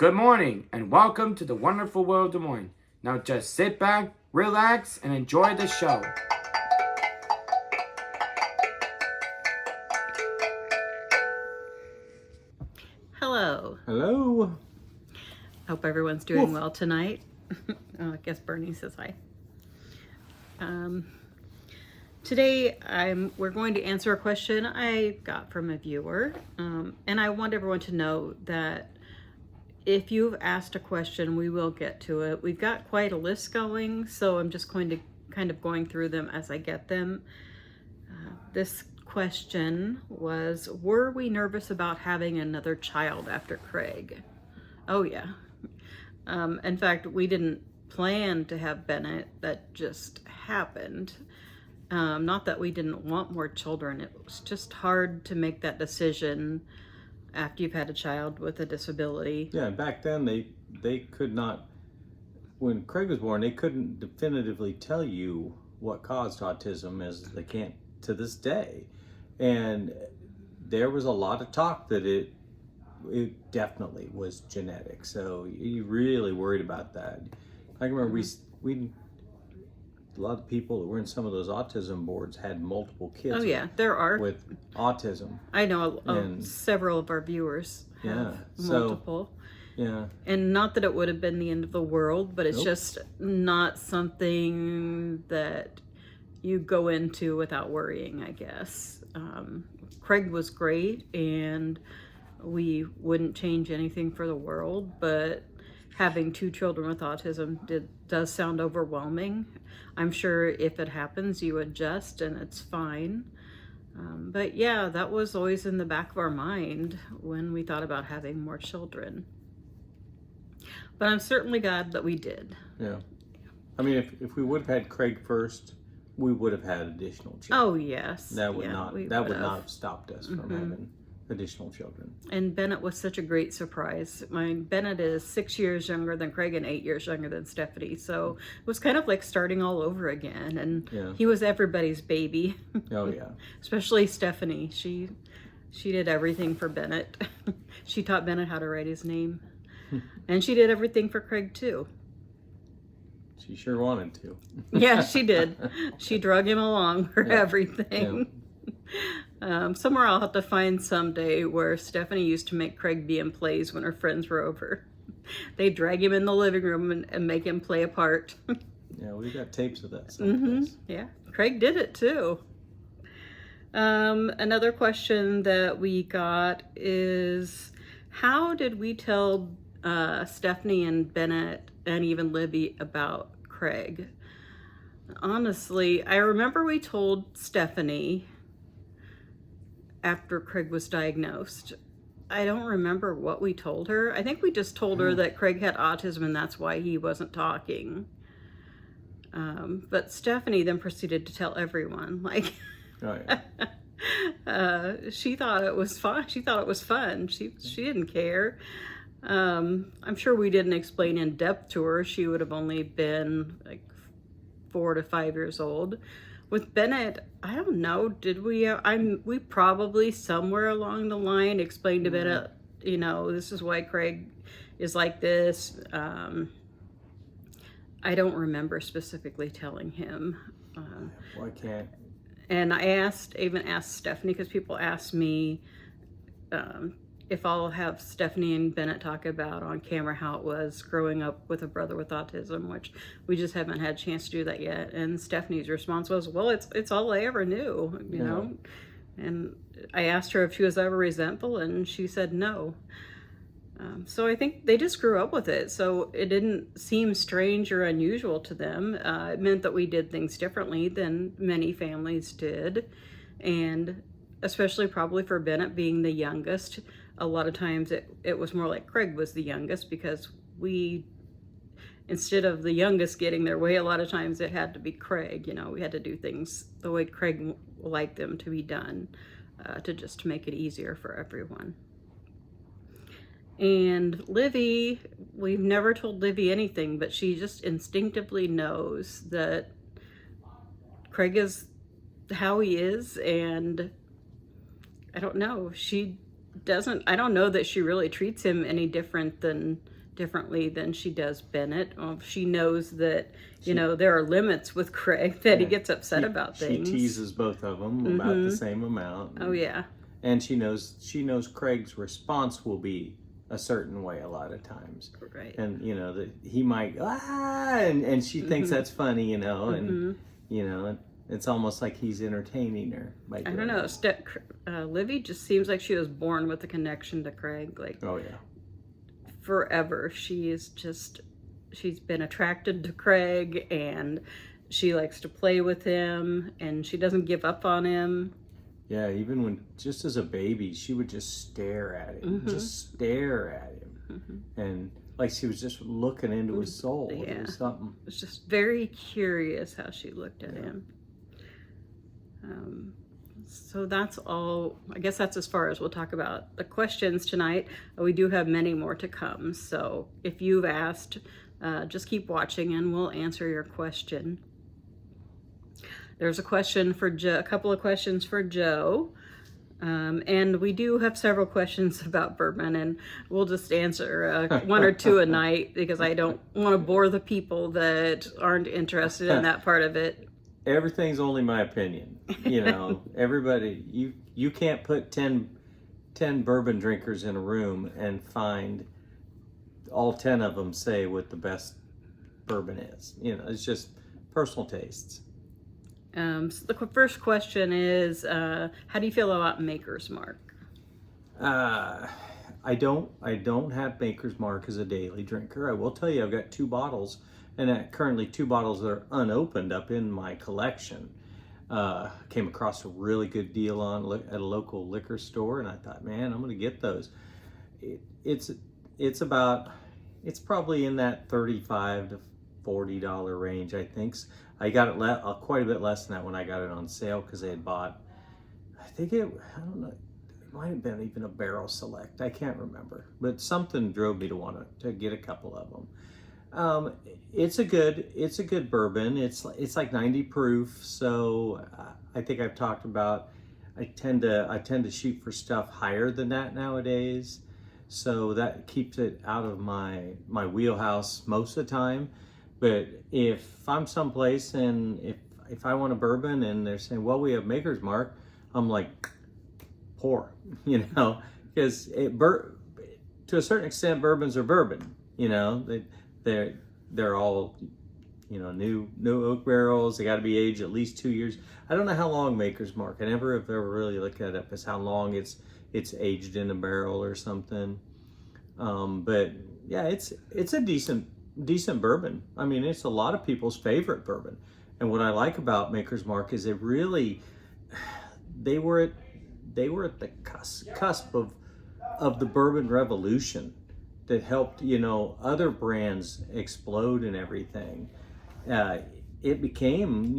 Good morning and welcome to the wonderful world of Des Moines. Now just sit back, relax, and enjoy the show. Hello. Hello. Hope everyone's doing well tonight. I guess Bernie says hi. Today we're going to answer a question I got from a viewer, and I want everyone to know that if you've asked a question, we will get to it. We've got quite a list going, so I'm just going to kind of going through them as I get them. This question was, were we nervous about having another child after Craig? Oh yeah. In fact, we didn't plan to have Bennett. That just happened. Not that we didn't want more children. It was just hard to make that decision after you've had a child with a disability. Yeah, back then they could not, when Craig was born, they couldn't definitively tell you what caused autism, as they can't to this day. And there was a lot of talk that it definitely was genetic. So you really worried about that. I can remember we a lot of people that were in some of those autism boards had multiple kids. Oh yeah, there are with autism. I know several of our viewers have multiple. Yeah. And not that it would have been the end of the world, but it's just not something that you go into without worrying, I guess. Craig was great, and we wouldn't change anything for the world, but having two children with autism does sound overwhelming. I'm sure if it happens, you adjust and it's fine. But yeah, that was always in the back of our mind when we thought about having more children. But I'm certainly glad that we did. Yeah. I mean, if we would have had Craig first, we would have had additional children. Oh yes. That would not have stopped us from having additional children. And Bennett was such a great surprise. Bennett is 6 years younger than Craig and 8 years younger than Stephanie. So it was kind of like starting all over again. And he was everybody's baby. Oh yeah. Especially Stephanie. She did everything for Bennett. She taught Bennett how to write his name. And she did everything for Craig too. She sure wanted to. Yeah, she did. She drug him along for everything. Yeah. Somewhere I'll have to find someday where Stephanie used to make Craig be in plays when her friends were over. They'd drag him in the living room and make him play a part. Yeah, we got tapes of that someplace. Yeah, Craig did it too. Another question that we got is, how did we tell Stephanie and Bennett and even Libby about Craig? Honestly, I remember we told Stephanie after Craig was diagnosed. I don't remember what we told her. I think we just told her that Craig had autism and that's why he wasn't talking. But Stephanie then proceeded to tell everyone. Like, she thought it was fun. She thought it was fun. She didn't care. I'm sure we didn't explain in depth to her. She would have only been like 4 to 5 years old. With Bennett, I don't know, did we? We probably somewhere along the line explained to Bennett, this is why Craig is like this. I don't remember specifically telling him. Why can't? And I even asked Stephanie, because people ask me if I'll have Stephanie and Bennett talk about on camera how it was growing up with a brother with autism, which we just haven't had a chance to do that yet. And Stephanie's response was, well, it's all I ever knew, you know? And I asked her if she was ever resentful, and she said no. So I think they just grew up with it. So it didn't seem strange or unusual to them. It meant that we did things differently than many families did. And especially probably for Bennett being the youngest, a lot of times it was more like Craig was the youngest, because instead of the youngest getting their way, a lot of times it had to be Craig. We had to do things the way Craig liked them to be done, to make it easier for everyone. And Livy, we've never told Livy anything, but she just instinctively knows that Craig is how he is, and I don't know, she I don't know that she really treats him any differently than she does Bennett. She knows that, there are limits with Craig, that he gets upset about things. She teases both of them about the same amount. Oh, yeah. And she knows Craig's response will be a certain way a lot of times. Right. And, that he might, and she thinks that's funny, and, it's almost like he's entertaining her. I don't know. Livy just seems like she was born with a connection to Craig. Like, oh, yeah. Forever. She's been attracted to Craig, and she likes to play with him, and she doesn't give up on him. Yeah, even when, just as a baby, she would just stare at him, and like she was just looking into his soul or something. It's just very curious how she looked at him. So that's all. I guess that's as far as we'll talk about the questions tonight. We do have many more to come. So if you've asked, just keep watching and we'll answer your question. There's a question for Joe, a couple of questions for Joe. And we do have several questions about bourbon, and we'll just answer one or two a night because I don't want to bore the people that aren't interested in that part of it. Everything's only my opinion. Everybody, you can't put 10 bourbon drinkers in a room and find all 10 of them say what the best bourbon is. It's just personal tastes. So the first question is, how do you feel about Maker's Mark? I don't have Maker's Mark as a daily drinker. I will tell you, I've got 2 bottles, and currently 2 bottles that are unopened up in my collection. Came across a really good deal at a local liquor store, and I thought, man, I'm gonna get those. It's probably in that $35 to $40 range, I think. I got it quite a bit less than that when I got it on sale because they had bought, I don't know, it might have been even a Barrel Select. I can't remember, but something drove me to want to get a couple of them. It's a good bourbon. It's like 90 proof. So I think I've talked about, I tend to shoot for stuff higher than that nowadays. So that keeps it out of my wheelhouse most of the time. But if I'm someplace and if I want a bourbon and they're saying, well, we have Maker's Mark, I'm like, pour, because to a certain extent, bourbons are bourbon, they're all, new oak barrels. They got to be aged at least 2 years. I don't know how long Maker's Mark. I never have ever really looked at it as how long it's aged in a barrel or something. But yeah, it's a decent bourbon. I mean, it's a lot of people's favorite bourbon. And what I like about Maker's Mark is they were at the cusp of the bourbon revolution that helped, other brands explode and everything. It became,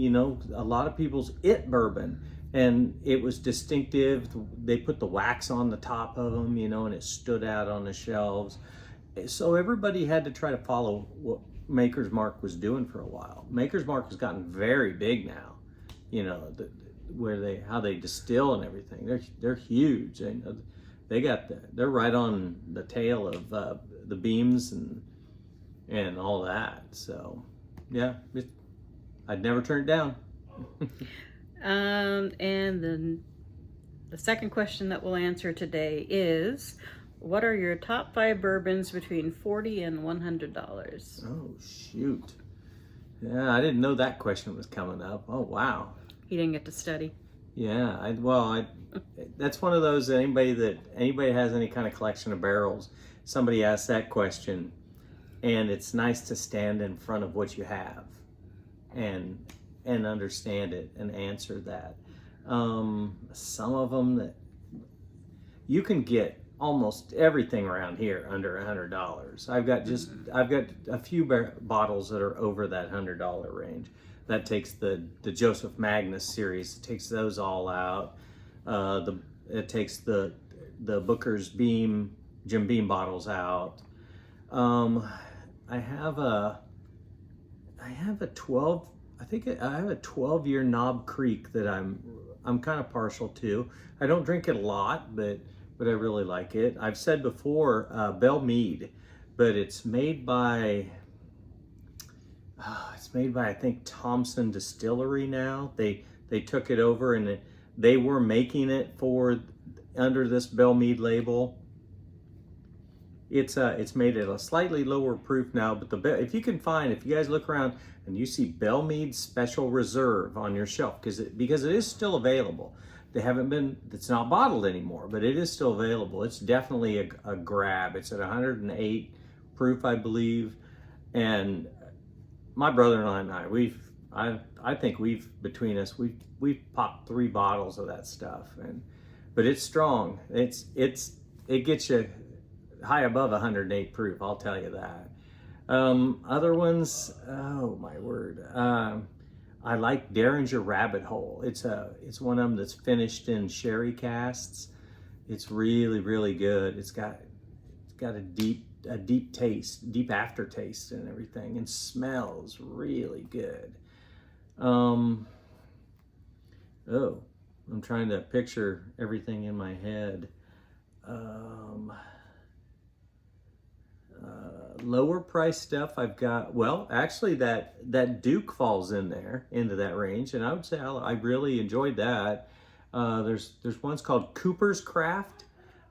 a lot of people's bourbon, and it was distinctive. They put the wax on the top of them, and it stood out on the shelves. So everybody had to try to follow what Maker's Mark was doing for a while. Maker's Mark has gotten very big now, how they distill and everything. They're huge. They're right on the tail of the beams and all that. So yeah, I'd never turn it down. And then the second question that we'll answer today is, what are your top 5 bourbons between $40 and $100? Oh, shoot. Yeah, I didn't know that question was coming up. Oh, wow. You didn't get to study. Yeah, that's one of those that anybody has any kind of collection of barrels, somebody asks that question, and it's nice to stand in front of what you have and understand it and answer that. Some of them that you can get almost everything around here under $100. I've got a few bottles that are over that $100 range. That takes the Joseph Magnus series. It takes those all out. It takes the Booker's Beam, Jim Beam bottles out. I have a 12. I think I have a 12-year Knob Creek that I'm kind of partial to. I don't drink it a lot, but but I really like it. I've said before, Bell Mead, but it's made by I think Thompson Distillery now. They took it over, and they were making it for under this Bell Mead label. It's made at a slightly lower proof now, but if you guys look around and you see Bell Mead Special Reserve on your shelf, because it is still available. It's not bottled anymore, but it is still available. It's definitely a grab. It's at 108 proof, I believe. And my brother-in-law and I think between us, we've popped 3 bottles of that stuff. But it's strong. It gets you high above 108 proof, I'll tell you that. Other ones, oh my word. I like Derringer Rabbit Hole. It's one of them that's finished in sherry casks. It's really, really good. It's got a deep taste, deep aftertaste and everything, and smells really good. I'm trying to picture everything in my head. Lower price stuff I've got, well, actually that Duke falls into that range, and I would say I really enjoyed that. There's ones called Cooper's Craft.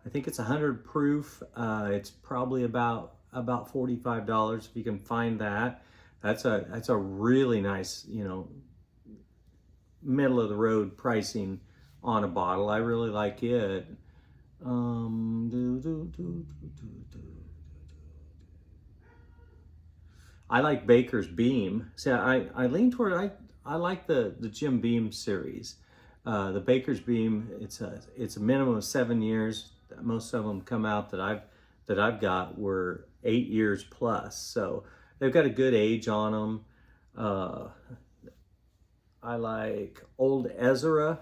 I think it's 100 proof. It's probably about $45 if you can find that. That's a really nice, middle of the road pricing on a bottle. I really like it. I like Baker's Beam. See, I lean toward I like the Jim Beam series. The Baker's Beam, it's a minimum of 7 years. Most of them come out that I've got were 8 years plus. So they've got a good age on them. I like Old Ezra.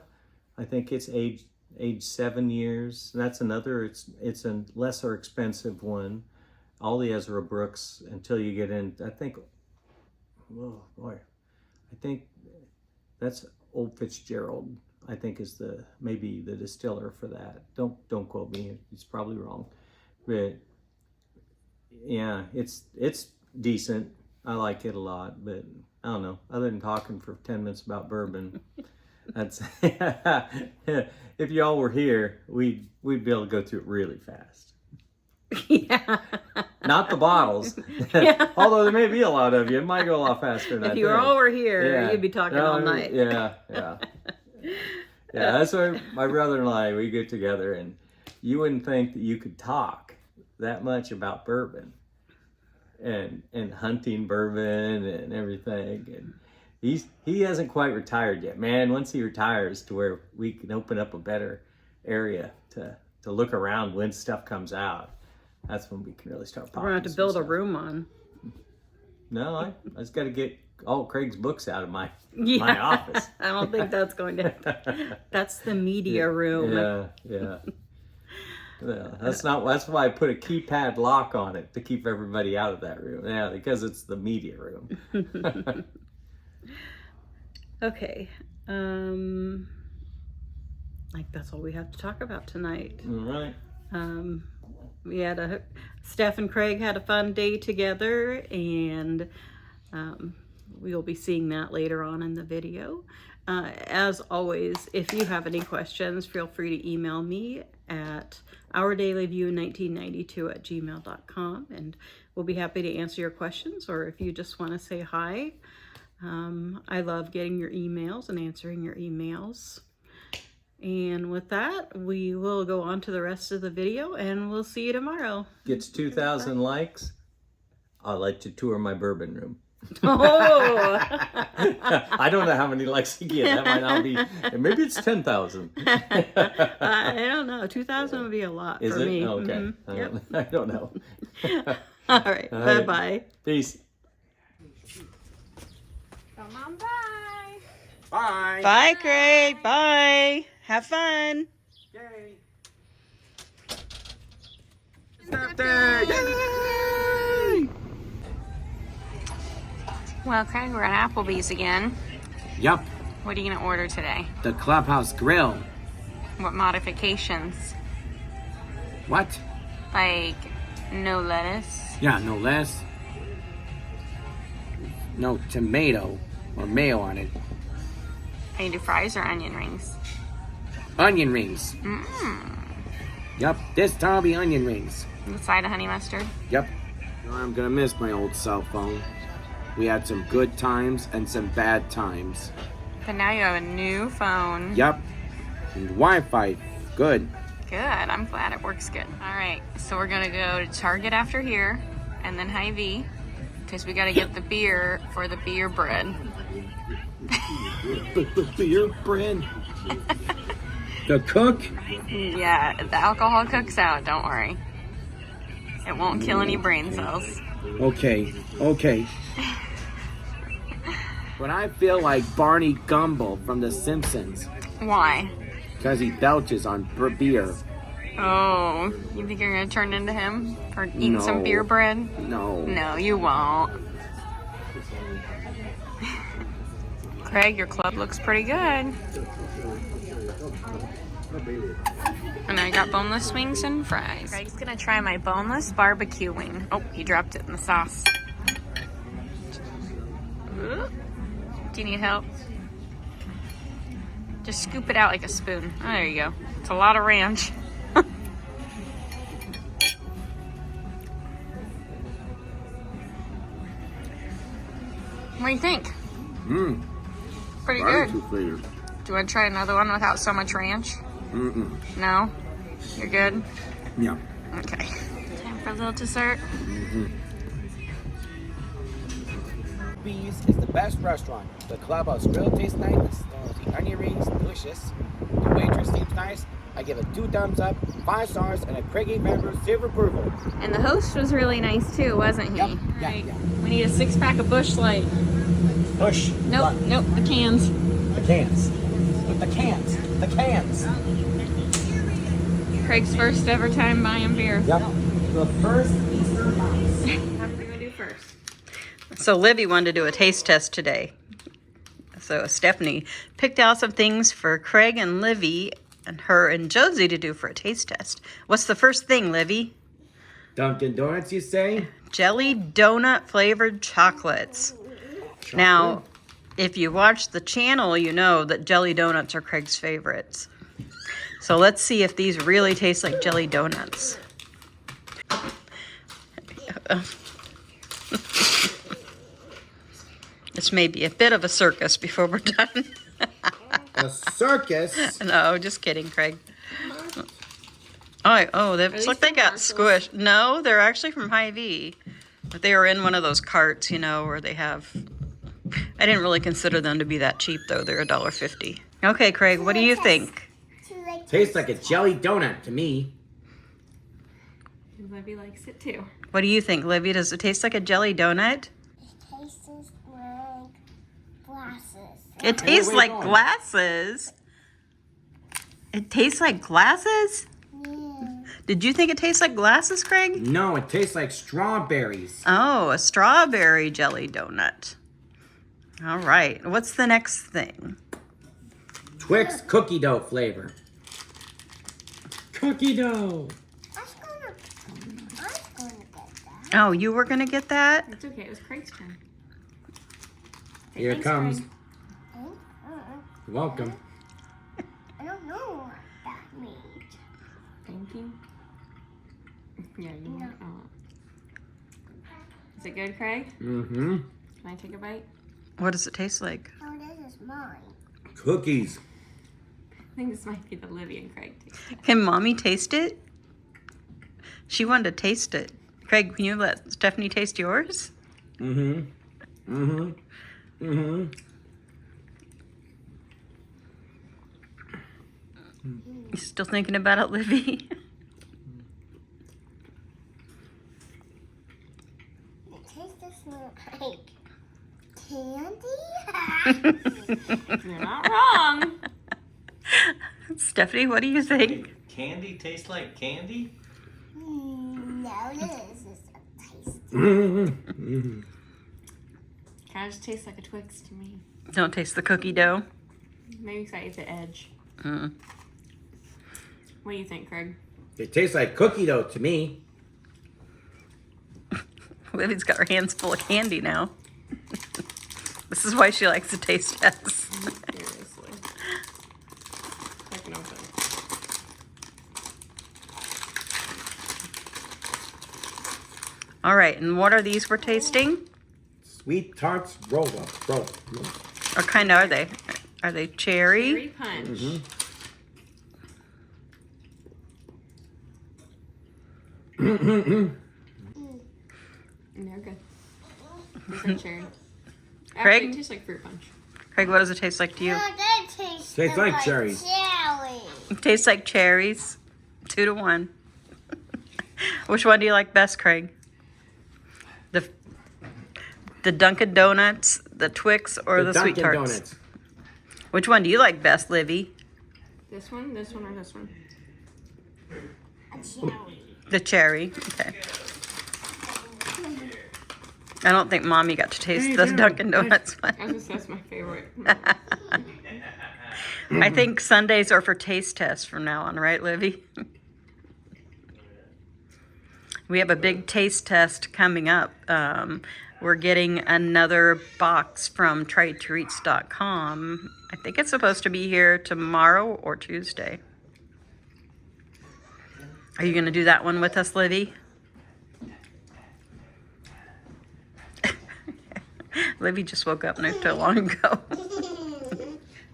I think it's age 7 years. That's another. It's a lesser expensive one. All the Ezra Brooks until you get in. I think. Oh boy, I think that's Old Fitzgerald. I think is maybe the distiller for that. Don't quote me. It's probably wrong, but yeah, it's decent. I like it a lot, but I don't know. Other than talking for 10 minutes about bourbon, that's if y'all were here, we'd be able to go through it really fast. Yeah. Not the bottles. Yeah. Although there may be a lot of you. It might go a lot faster than that. If you were over here, you'd be talking all night. Yeah. That's why my brother-in-law, we get together, and you wouldn't think that you could talk that much about bourbon and hunting bourbon and everything. And he hasn't quite retired yet. Man, once he retires to where we can open up a better area to look around when stuff comes out, that's when we can really start popping. We're going to have to build a room on. No, I just got to get all Craig's books out of my office. I don't think that's going to happen. That's the media room. Yeah. That's why I put a keypad lock on it to keep everybody out of that room. Yeah, because it's the media room. Okay. Like that's all we have to talk about tonight. All right. Steph and Craig had a fun day together, and we'll be seeing that later on in the video. As always, if you have any questions, feel free to email me at ourdailyview1992@gmail.com, and we'll be happy to answer your questions, or if you just want to say hi. I love getting your emails and answering your emails. And with that, we will go on to the rest of the video, and we'll see you tomorrow. Gets 2,000 likes, I'd like to tour my bourbon room. Oh! I don't know how many likes you get. That might not be. Maybe it's 10,000. I don't know. 2,000 would be a lot for me. Oh, okay. Mm-hmm. Yep. I don't know. All right. Bye-bye. Peace. Come on, bye. Bye. Bye, Craig. Bye. Have fun. Yay. Steph Day. Yay. Well, Craig, we're at Applebee's again. Yup. What are you going to order today? The Clubhouse Grill. What modifications? What? Like, no lettuce. Yeah, no less. No tomato or mayo on it. Can you do fries or onion rings? Onion rings. Yep, this time will be onion rings. The side of honey mustard. Yep. I'm gonna miss my old cell phone. We had some good times and some bad times. But now you have a new phone. Yep. And Wi-Fi. Good. Good. I'm glad it works good. All right. So we're going to go to Target after here and then Hy-Vee because we got to get the beer for the beer bread. Beer bread. The cook? Yeah, the alcohol cooks out. Don't worry. It won't kill any brain cells. Okay. But I feel like Barney Gumble from The Simpsons. Why? Because he belches on beer. Oh, you think you're going to turn into him for eating some beer bread? No. No, you won't. Craig, your club looks pretty good. And I got boneless wings and fries. Craig's gonna try my boneless barbecue wing. Oh, he dropped it in the sauce. Ooh. Do you need help? Just scoop it out like a spoon. Oh, there you go. It's a lot of ranch. What do you think? Pretty good. Flavor. Do you want to try another one without so much ranch? No? You're good? Yeah. Okay. Time for a little dessert. Bees is the best restaurant. The clubhouse grill tastes nice. The onion rings delicious. The waitress seems nice. I give it 2 thumbs up, 5 stars, and a Craigie member silver approval. And the host was really nice too, wasn't he? Yep. Right. Yeah. We need a 6-pack of Busch Light. Push. Nope, nope, the cans. The cans. With the cans. The cans. Craig's first ever time buying beer. Yep. The first Easter mouse. What are we gonna do first? So Livy wanted to do a taste test today. So Stephanie picked out some things for Craig and Livy and her and Josie to do for a taste test. What's the first thing, Livy? Dunkin' Donuts, you say? Jelly donut flavored chocolates. Now, if you watch the channel, you know that jelly donuts are Craig's favorites. So let's see if these really taste like jelly donuts. This may be a bit of a circus before we're done. A circus? No, just kidding, Craig. Oh, they look like they got squished. No, they're actually from Hy-Vee. But they were in one of those carts, you know, where they have... I didn't really consider them to be that cheap, though. They're $1.50. Okay, Craig, what do you think? Tastes like a jelly donut to me. Livy likes it too. What do you think, Livy? Does it taste like a jelly donut? It tastes like glasses. It tastes like glasses? It tastes like glasses? Yeah. Did you think it tastes like glasses, Craig? No, it tastes like strawberries. Oh, a strawberry jelly donut. All right. What's the next thing? Twix cookie dough flavor. Cookie dough. I was gonna get that. Oh, you were going to get that? It's okay, it was Craig's turn. Here it comes. Craig. You're welcome. I don't know what that means. Thank you. Yeah, you want Is it good, Craig? Mm-hmm. Can I take a bite? What does it taste like? Oh, this is mine. Cookies. I think this might be the Livy and Craig taste. Can Mommy taste it? She wanted to taste it. Craig, can you let Stephanie taste yours? Mm-hmm. Mm-hmm. Mm-hmm. You still thinking about it, Livy? It tastes like candy. You're not wrong. Stephanie, what do you think? Candy tastes like candy? No, this is a taste. Mm-hmm. Kind of just tastes like a Twix to me. Don't taste the cookie dough. Maybe if I ate the edge. Mm. What do you think, Craig? It tastes like cookie dough to me. Livy's got her hands full of candy now. This is why she likes to taste tests. Seriously. Crack it open. All right, and what are these we're tasting? Sweet tarts roll up. Roll. What kind are they? Are they cherry? Cherry punch. Mm-hmm. And they're good. Tastes like cherry. Craig? Actually, it tastes like fruit punch. Craig, what does it taste like to you? No, that tastes Tastes like cherries. cherry. It tastes like cherries. 2-1. Which one do you like best, Craig? The Dunkin' Donuts, the Twix, or the Sweet Dunkin' Tarts? Donuts. Which one do you like best, Livy? This one, or this one? A cherry. The cherry. Okay. I don't think Mommy got to taste the Dunkin' Donuts one. That's my favorite. I think Sundays are for taste tests from now on, right, Livy? We have a big taste test coming up. We're getting another box from trytotreats.com. I think it's supposed to be here tomorrow or Tuesday. Are you going to do that one with us, Livy? Livy just woke up not too long ago.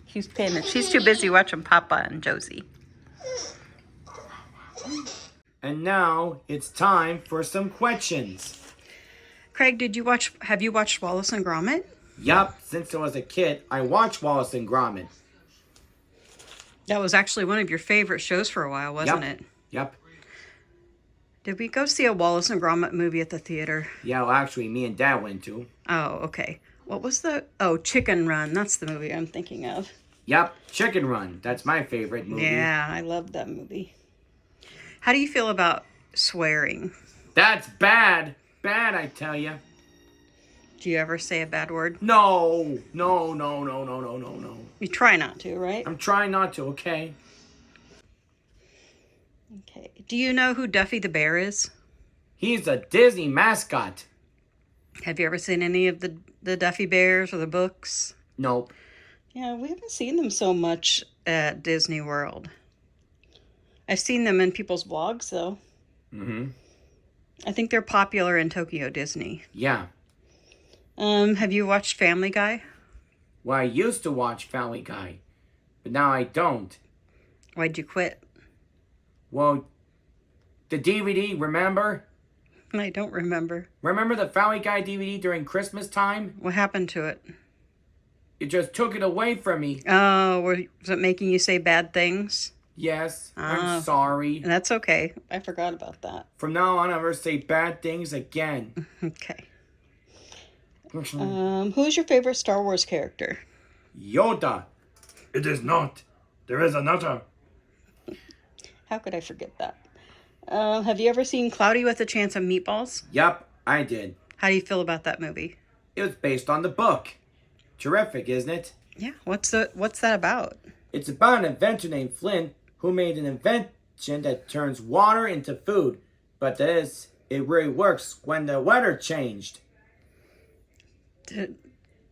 She's too busy watching Papa and Josie. And now it's time for some questions. Craig, have you watched Wallace and Gromit? Yup, since I was a kid, I watched Wallace and Gromit. That was actually one of your favorite shows for a while, wasn't it? Yup. Did we go see a Wallace and Gromit movie at the theater? Yeah, well, actually, me and Dad went to. Oh, okay. What was Chicken Run. That's the movie I'm thinking of. Yup, Chicken Run. That's my favorite movie. Yeah, I love that movie. How do you feel about swearing? That's bad. Bad, I tell you. Do you ever say a bad word? No. No. You try not to, right? I'm trying not to, okay? Okay. Do you know who Duffy the Bear is? He's a Disney mascot. Have you ever seen any of the Duffy Bears or the books? Nope. Yeah, we haven't seen them so much at Disney World. I've seen them in people's vlogs, though. Mm-hmm. I think they're popular in Tokyo Disney. Yeah. Have you watched Family Guy? Well, I used to watch Family Guy, but now I don't. Why'd you quit? Well, the DVD, remember? I don't remember. Remember the Family Guy DVD during Christmas time? What happened to it? It just took it away from me. Oh, was it making you say bad things? Yes, I'm sorry. That's okay. I forgot about that. From now on, I'll never say bad things again. Okay. Who's your favorite Star Wars character? Yoda. It is not. There is another. How could I forget that? Have you ever seen Cloudy with a Chance of Meatballs? Yup, I did. How do you feel about that movie? It was based on the book. Terrific, isn't it? Yeah. What's that about? It's about an inventor named Flynn who made an invention that turns water into food. But it really works when the weather changed. Did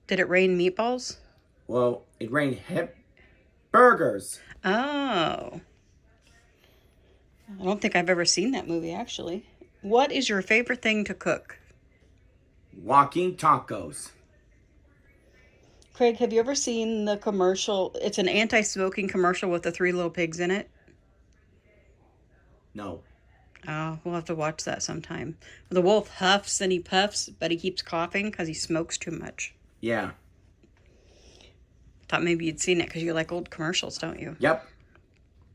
it rain meatballs? Well, it rained burgers. Oh. I don't think I've ever seen that movie, actually. What is your favorite thing to cook? Walking tacos. Craig, have you ever seen the commercial? It's an anti-smoking commercial with the 3 little pigs in it. No. Oh, we'll have to watch that sometime. The wolf huffs and he puffs, but he keeps coughing because he smokes too much. Yeah. Thought maybe you'd seen it because you like old commercials, don't you? Yep.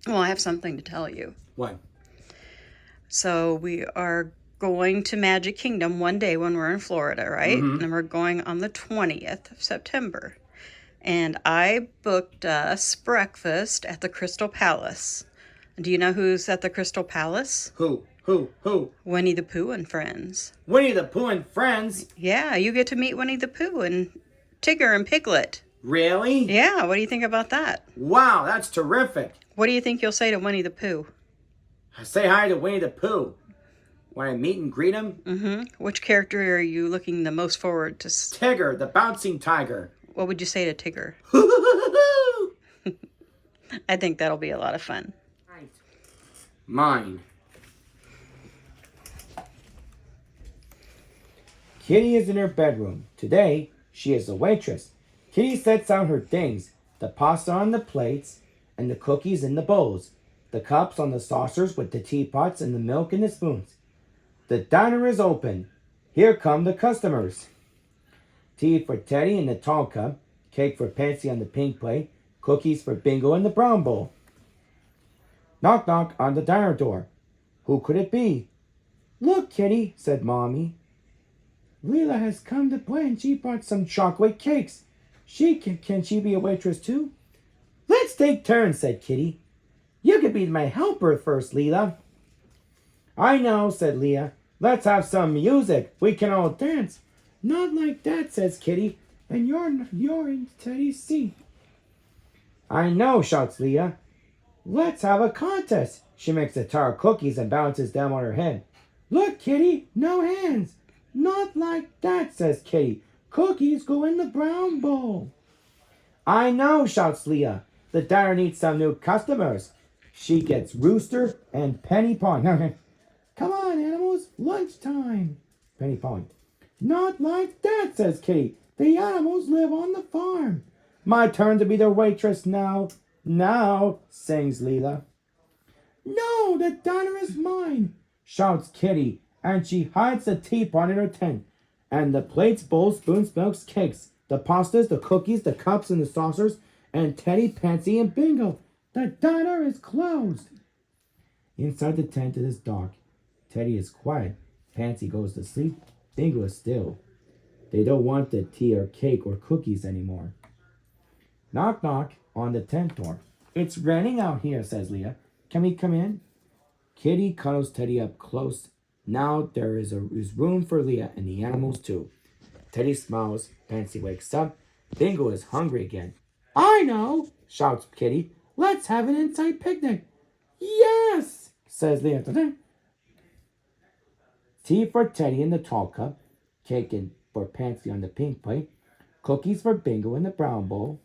Well, I have something to tell you. What? So we are going to Magic Kingdom one day when we're in Florida, right? Mm-hmm. And we're going on the 20th of September. And I booked us breakfast at the Crystal Palace. Do you know who's at the Crystal Palace? Who? Winnie the Pooh and friends. Winnie the Pooh and friends? Yeah, you get to meet Winnie the Pooh and Tigger and Piglet. Really? Yeah, what do you think about that? Wow, that's terrific. What do you think you'll say to Winnie the Pooh? Say hi to Winnie the Pooh. Want to meet and greet him? Which character are you looking the most forward to? Tigger, the bouncing tiger. What would you say to Tigger? I think that'll be a lot of fun. Mine. Kitty is in her bedroom. Today, she is a waitress. Kitty sets out her things. The pasta on the plates and the cookies in the bowls. The cups on the saucers with the teapots and the milk and the spoons. The diner is open. Here come the customers. Tea for Teddy in the tall cup. Cake for Pansy on the pink plate. Cookies for Bingo in the brown bowl. Knock knock on the diner door. Who could it be? Look, Kitty, said Mommy. Leela has come to play and she brought some chocolate cakes. Can she be a waitress too? Let's take turns, said Kitty. You could be my helper first, Leela. I know, said Leah. Let's have some music. We can all dance. Not like that, says Kitty. And you're in Teddy's seat. I know, shouts Leah. Let's have a contest. She makes a jar of cookies and balances them on her head. Look, Kitty, no hands. Not like that, says Kitty. Cookies go in the brown bowl. I know, shouts Leah. The diner needs some new customers. She gets Rooster and Penny Pong. Come on, animals, lunchtime. Penny Pong. Not like that, says Kitty. The animals live on the farm. My turn to be the waitress now. Now, sings Leela. No, the diner is mine, shouts Kitty, and she hides the teapot in her tent. And the plates, bowls, spoons, milks, cakes, the pastas, the cookies, the cups, and the saucers, and Teddy, Pansy, and Bingo. The diner is closed. Inside the tent it is dark. Teddy is quiet. Pansy goes to sleep. Bingo is still. They don't want the tea or cake or cookies anymore. Knock, knock on the tent door. It's raining out here, says Leah. Can we come in? Kitty cuddles Teddy up close. Now there is room for Leah and the animals too. Teddy smiles. Pansy wakes up. Bingo is hungry again. I know, shouts Kitty. Let's have an inside picnic. Yes, says Leah. Tea for Teddy in the tall cup. Cake for Pansy on the pink plate. Cookies for Bingo in the brown bowl.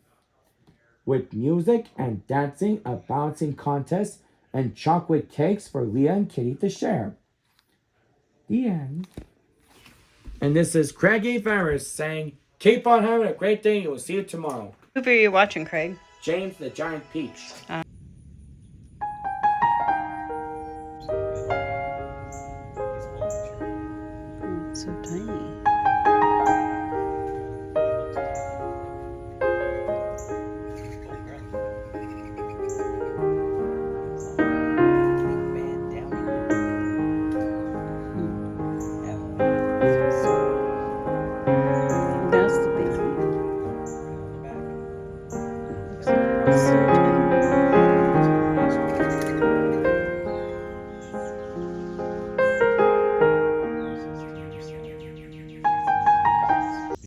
With music and dancing, a bouncing contest, and chocolate cakes for Leah and Kitty to share. The end. And this is Craig A. Ferris saying, keep on having a great day. We'll see you tomorrow. Who are you watching, Craig? James the Giant Peach.